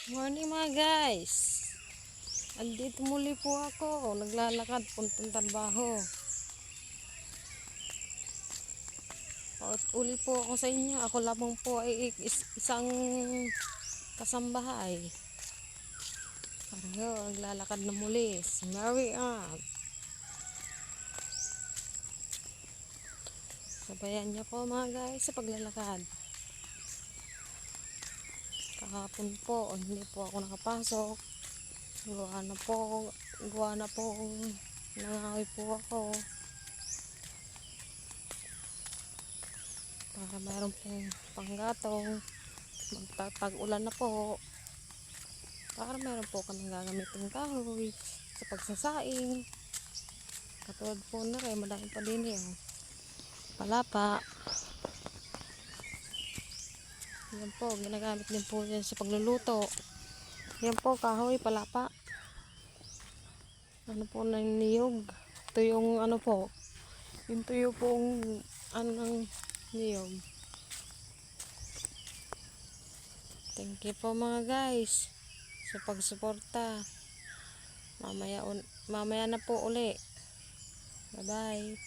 Morning mga guys. Andito muli po ako. Naglalakad puntang trabaho. At uli po ako sa inyo. Ako lamang po ay isang kasambahay. Pareho, naglalakad na muli. Si Mary Ann. Sabayan niyo po mga guys sa paglalakad. Kahapon po, hindi po ako nakapasok. Gawa na po, nangahoy po ako. Para mayroon pong panggatong. Magtatag-ulan na po. Para mayroon po kami gagamitin kahoy sa pagsasaing. Katulad po na rin, madami pa din yun. Palapa. Yan po, ginagamit din po yan sa pagluluto. Yan po, kahoy, palapa. Ano po na niyog. Ito yung ano po. Yung tuyo pong ano ng niyog. Thank you po mga guys sa pagsuporta. Mamaya na po uli. Bye bye.